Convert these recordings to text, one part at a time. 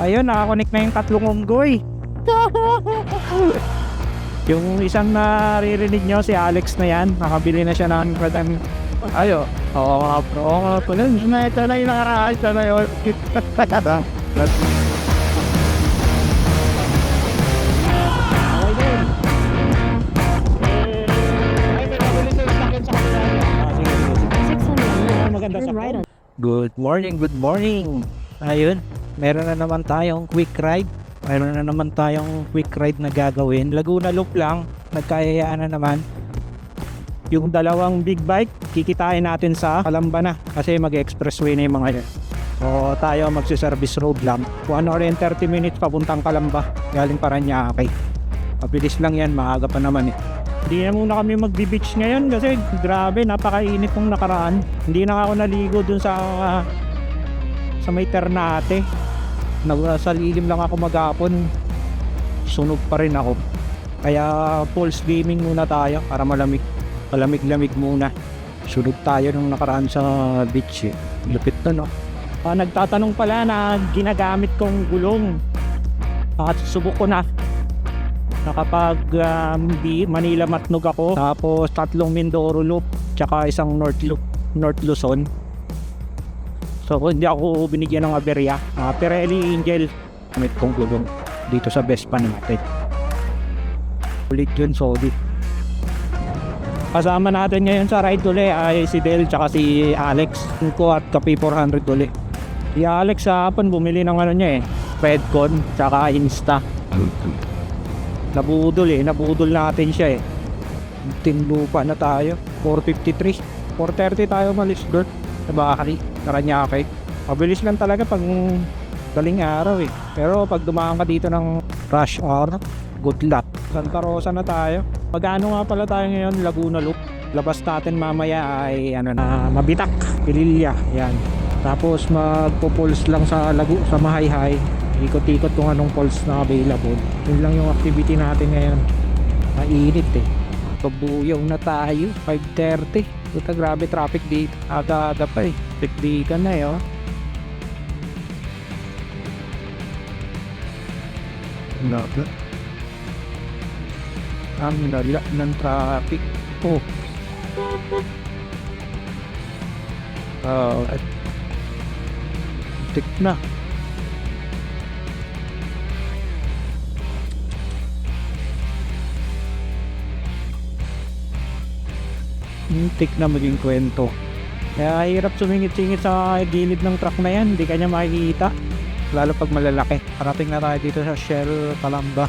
Ayun, nakakonect na yung tatlong unggoy. Yung isang naririnig nyo, si Alex na yan. Nakabili na siya ng ayo. Oo nga bro. Oo nga po. Ito na yung nakaraan. Ito na yun. Good morning. Ayun, meron na naman tayong quick ride. Meron na naman tayong quick ride na gagawin. Laguna Loop lang, nagkayayaan na naman. Yung dalawang big bike, kikitain natin sa Calamba na kasi mag-expressway na yung mga yan. So tayo magsi-service road lang. 1 hour and 30 minutes papuntang Calamba, galing Paranaque. Mabilis lang yan, maaga pa naman eh. Hindi na muna kami magbi-beach ngayon kasi grabe, napakainit nung nakaraan. Hindi na ako naligo dun sa may Ternate. Sa lilim lang ako maghapon. Sunog pa rin ako. Kaya pulse gaming muna tayo para malamig muna. Sunog tayo nung nakaraan sa beach eh. Lupit na no. Nagtatanong pala na ginagamit kong gulong. Subok ko na. Nakapag Manila Matnog ako, tapos 3 Mindoro Loop, tsaka isang North Luzon. So hindi ako binigyan ng aberya. Pirelli Angel gamit kong gulong dito sa Vespa natin. Ulit yun, solid. Kasama natin ngayon sa ride uli ay si Del tsaka si Alex ko at Kapi 400 uli. Si Alex sa hapon bumili ng ano niya Fedcon tsaka Insta. Nabudol natin siya Tinlupa na tayo. 4:53, 4:30 tayo malis doon sa Paranaque. Mabilis lang talaga pag galing araw pero pag dumaan ka dito ng rush hour, good luck. Santa Rosa na tayo. Magano nga pala tayo ngayon, Laguna Loop. Labas natin mamaya ay Mabitak, Pililya, yan. Tapos magpo-pulse lang sa Mahayhay. Ikot-ikot kung anong pulse na available. Yun lang yung activity natin ngayon. Mainit Pabuyaw na tayo, 5:30. Puta, grabe traffic dito. Aga-aga pa Tikdikan na Ang lala ng traffic. Tik na. Tik na maging kwento. Kaya hirap sumingit-singit sa gilid ng truck na yan. Hindi kanya makikita. Lalo pag malalaki. Parating na tayo dito sa Shell Calamba.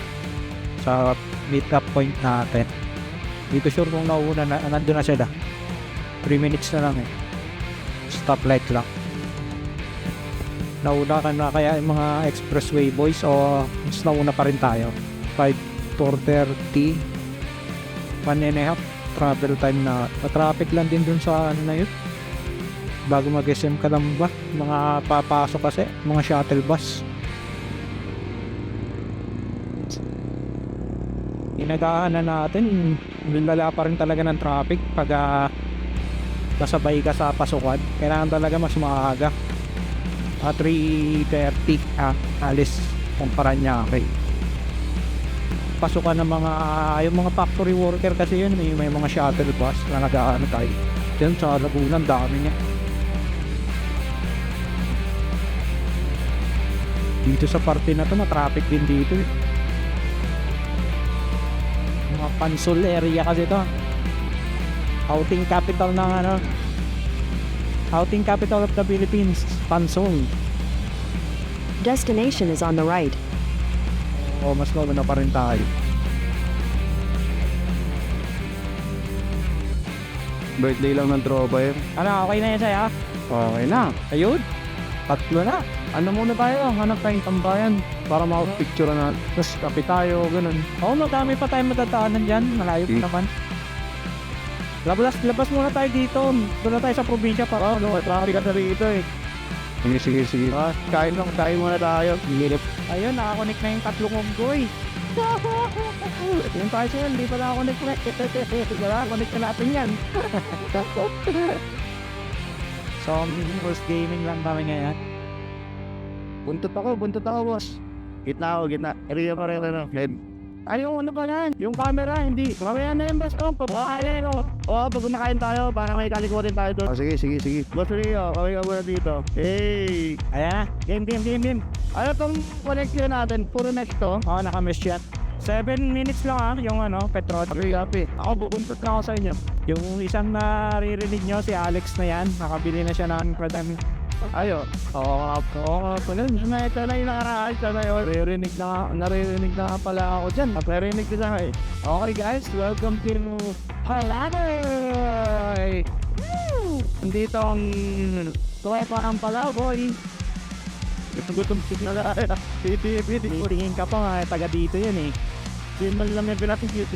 Sa meet up point natin. Dito sure kung nauna na. Nandun na sila. 3 minutes na lang Stoplight lang. Nauna ka na kaya yung mga expressway boys o mas nauna pa rin tayo. 4:30 1.5 travel time na. Traffic lang din dun sa na yun bago mag-SM Calamba. Mga papasok kasi mga shuttle bus. Inagaan na natin, lala pa rin talaga ng traffic pag kasabay ka sa pasukan. Kailangan talaga mas maaga. 3:30 alis ang Paranaque. Pasukan ng yung mga factory worker kasi yun, may mga shuttle bus na nag-aano tayo dyan sa Laguna. Ang dami niya dito sa parte na to. Matraffic din dito mga Pansol area kasi to. Outing capital of the Philippines, Pansol. Destination is on the right. Mas nauna pa rin tayo. Birthday lang ng tropa yun. Okay na yan sa'yo? Okay na. Ayun, 3 na. Ano muna tayo? Hanap tayong tambayan para makapicture na. Tapos kape tayo, ganun. Madami pa tayong matadaanan dyan. Malayo pa naman. Labas muna tayo dito. Doon na tayo sa probinsya para Traffic ka na rito Sige. Kain muna tayo. Ayun, nakakonect na yung 3 unggoy. Yung tayo yun, hindi pa nakakonect na. Connect na natin yan. So, pulse gaming lang kami ngayon. Buntot ako, boss. Gitna ako, gitna. Area pa rin ano. Ay, yung ano pa yan? Yung camera, hindi. Mamaya na yan, boss. Oh, papakain ko. Oo, pag kumakain tayo, para may kalikutin tayo doon. Sige. Boss Rio, kami ka muna dito. Hey! Ayan na. Game. Ano tong connection natin? Puro next to? Oo, naka-mesh yan. 7 minutes lang yung petrol. Happy. Ako, bubuntot na ako sa inyo. Yung isang naririnig nyo, si Alex na yan. Nakabili na siya ng Pradam. Ayo. Oo nga pala. Ito na yung nakaraan. Ito na yun. Naririnig na nga pala ako dyan. Naparinig ko sa akin. Okay guys, welcome to Palagoy! Nandito ang tropa ng Palagoy. Gutom na lang. Tingin ka pa nga, taga dito yan eh. Di man lang yung pinapikit.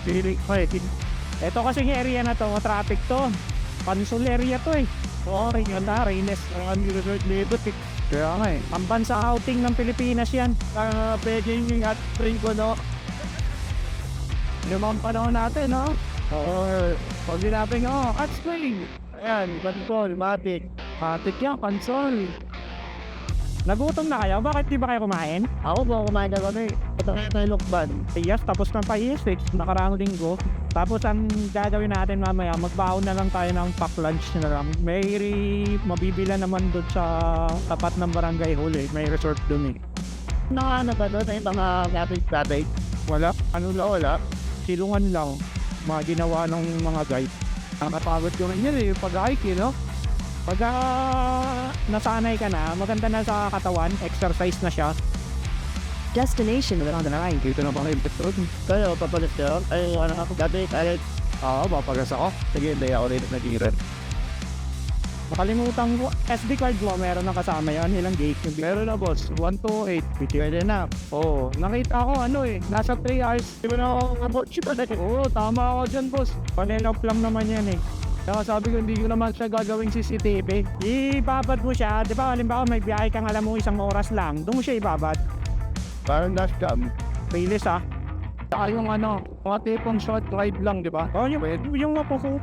Pilik pa eh. Ito kasing area na to, traffic to. Pansol area to eh. Okay, yun na, Reynes. Ang resort dito. Kaya nga eh. Pambansa outing ng Pilipinas yan. Peking at spring ko, no? Yung mga panahon natin, no? Oo. Pag sinabing, at spring. Ayan, pansol, matik. Patik yan, pansol. Nagutom na kayo? Bakit di ba kayo kumain? Ako ba kumain na kami? Ito kaya tayo lukban. Yes, tapos ng pa-ES6, nakaraang linggo. Tapos ang gagawin natin mamaya, magbaon na lang tayo ng pack lunch na lang. May mabibila naman doon sa tapat ng barangay hall eh. May resort doon eh. Ano ba doon? Ay, mga kapit-kapit. Wala? Ano lang? Wala? Silungan lang. Mga ginawa ng mga guide. Nakapagod ko rin yan eh, yung pag-hike, no? Pag nasanay ka na, maganda na sa katawan, exercise na siya. Destination Wala na lang, dito na ba kayo petrol? Kayo, papalit kayo? Ay, ano ako? Dati, ay, Oo, papagas ako. sige, hindi ako rin nag-iran. Nakalimutan ko, SD card mo, meron na kasama yan. Ilang gate yung Meron na boss, 128. Pwede na. Oo, nakita ko nasa 3 hours. Di ba na ako abot siya pa Oo, tama ako dyan boss. panelop lang naman yan eh. Kaya sabi ko, hindi ko naman siya gagawing CCTV. Ibabad mo siya, di ba? Halimbawa may biyahe kang alam mo 1 oras lang, doon mo siya ibabad. Parang dashcam. Release ah. Saka yung mga tipong short ride lang, di ba? O yung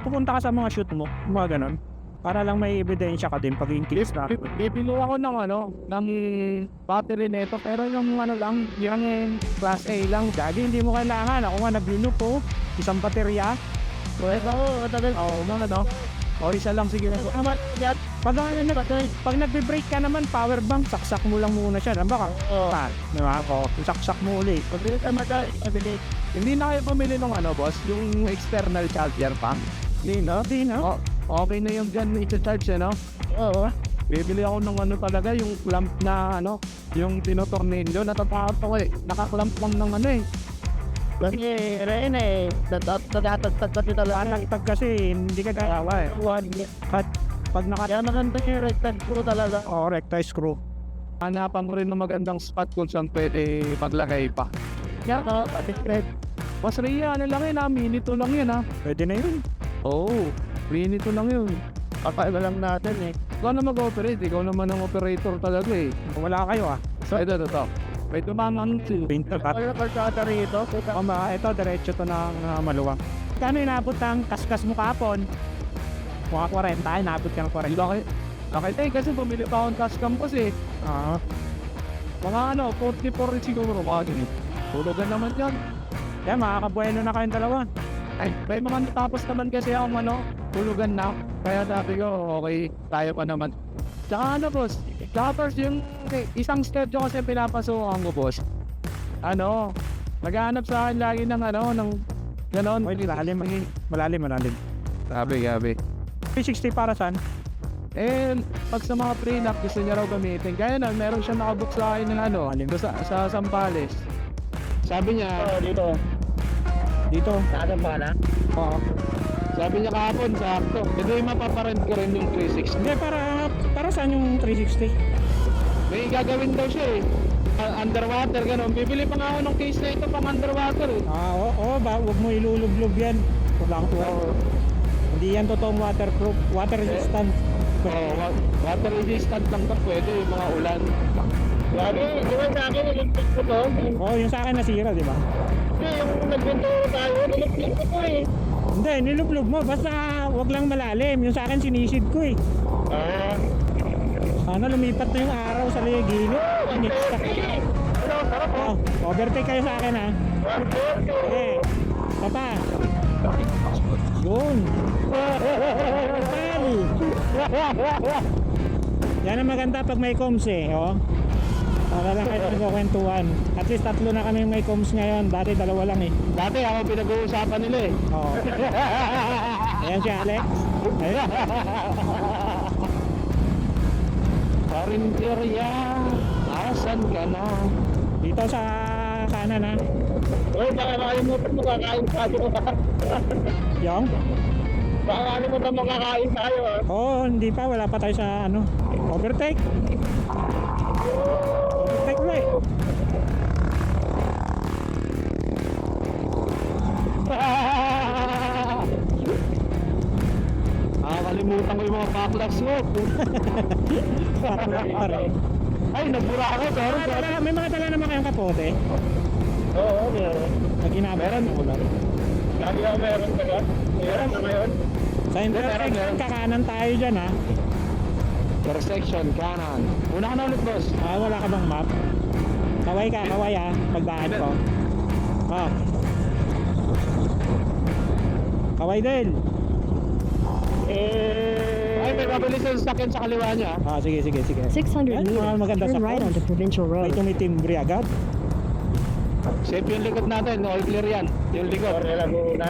pupunta ka sa mga shoot mo, mga ganon. Para lang may ebidensya ka din pag in-case na. Bibili ako ng battery nito, pero yung lang, yung class A lang. Gagi, hindi mo kailangan. Ako nga nag-loop po, isang baterya. Pwede ako, matagal. Oo, o isa lang, sige na. Pag nagbe-brake ka naman, power bank, saksak mo lang muna siya. Diba ka? Oo. Diba ako? Saksak mo ulit. Pagbilit ka madali. Pagbilit. Hindi na kayo pamili ng boss, yung external charger pa. Di no? Okay na yung dyan i-charge no? Oo. Bibili ako ng talaga, yung clamp na yung tinotornilyo, natatakot ako eh. Naka-clamp lang ng Kasi, rin eh. Natatagtag kasi talaga. Pag kasi, hindi ka Tawa eh. pag Kaya maganda yung rectangle screw talaga. recti screw. Hanapan ko rin ng magandang spot kung saan pwede maglagay pa. Kaya ka, pati-spread. Mas Rhea, minute lang yun Pwede na yun. Oo, minute lang yun. Papaiba lang natin eh. Ikaw na mag-operate, ikaw naman ang operator talaga eh. Wala kayo ah. So, ito. May tumamang Painter at Pag nakasata rito, ito, diretso to ng maluwang. Kano inabot ang kaskas mo kapon? Mga 40, inabot ka ng 40. Nakita kasi bumili pa akong cash campus eh. Ah, Mga 44 rin siguro. Tulugan naman yan. kaya makakabueno na kayong dalawa. Ay, may mga natapos naman kasi akong tulugan na. Kaya sabi ko, okay, tayo pa naman. Tsaka boss, tapos yung isang step ko kasi pinapasukan ko, boss. Naghahanap sa akin lagi ng ng ganon. Malalim. Sabi. 360 para saan? Pag sa mga pre-knock gusto niya raw gamitin. Kaya meron siya nakabook sa akin ng doon sa Sambales. Sabi niya, Dito. Saan pa na? oo. Sabi niya kahapon, sakto. Hindi mapaparent ko rin yung 360. Hindi, para saan yung 360? May gagawin daw siya eh. Underwater, gano'n. Bibili pa nga ako ng case na ito pang underwater eh. Oo, huwag mo ilulublob yan. Hindi yan totoong waterproof, water resistant. Water resistant lang ka pwede yung mga ulan. Grabe, di ba sa akin, nilipit ko to? Yung sa akin nasira, di ba? Kasi yung nagbinturo tayo, nilipit ko to eh. Hindi, nilublob mo, basta wag lang malalim. Yung sa akin sinisid ko eh. Ano, lumipat na yung araw sa gilid. Oh, overtake kayo sa akin ha. Okay. Papa. Yun. Yan ang maganda pag may comms eh. Oh. Para lang kayo nagkukwentuhan. At least 3 na kami may comms ngayon. Dati 2 lang eh. Dati ako pinag-uusapan nila eh. Oo. Ayan si Alex. Ayun. Karinderya, asan ka na? Dito sa kanan ha. Uy, baka nakalimutan mo kakain tayo. Yung? Baka nakalimutan mo kakain tayo. Oo, hindi pa. Wala pa tayo sa ano. Overtake. Overtake ulit. Nakakalimutan ko yung mga backlogs mo. Pare. Ay, nagbura ako. Sorry, sorry. May mga dala naman kayong kapote. Oo, meron. Na ginamit mo lang. Lagi ako meron ka ba? Meron na ngayon. Sa intersection, meron. kakanan tayo dyan ha. Intersection, kanan. Una ka na ulit, boss. Ah, wala ka bang map? Kaway ka, kaway ha. Pagdaan ko. Oh. Kaway din. Ay, may mabilis yung sakyan sa kaliwa niya. Ah, sige, sige, sige. 600 Yan, mga maganda meters, sa turn right comms. onto Provincial May Road. tumitimbre agad. Safe yung likod natin. All clear yan. Yung likod. Sorry, Laguna.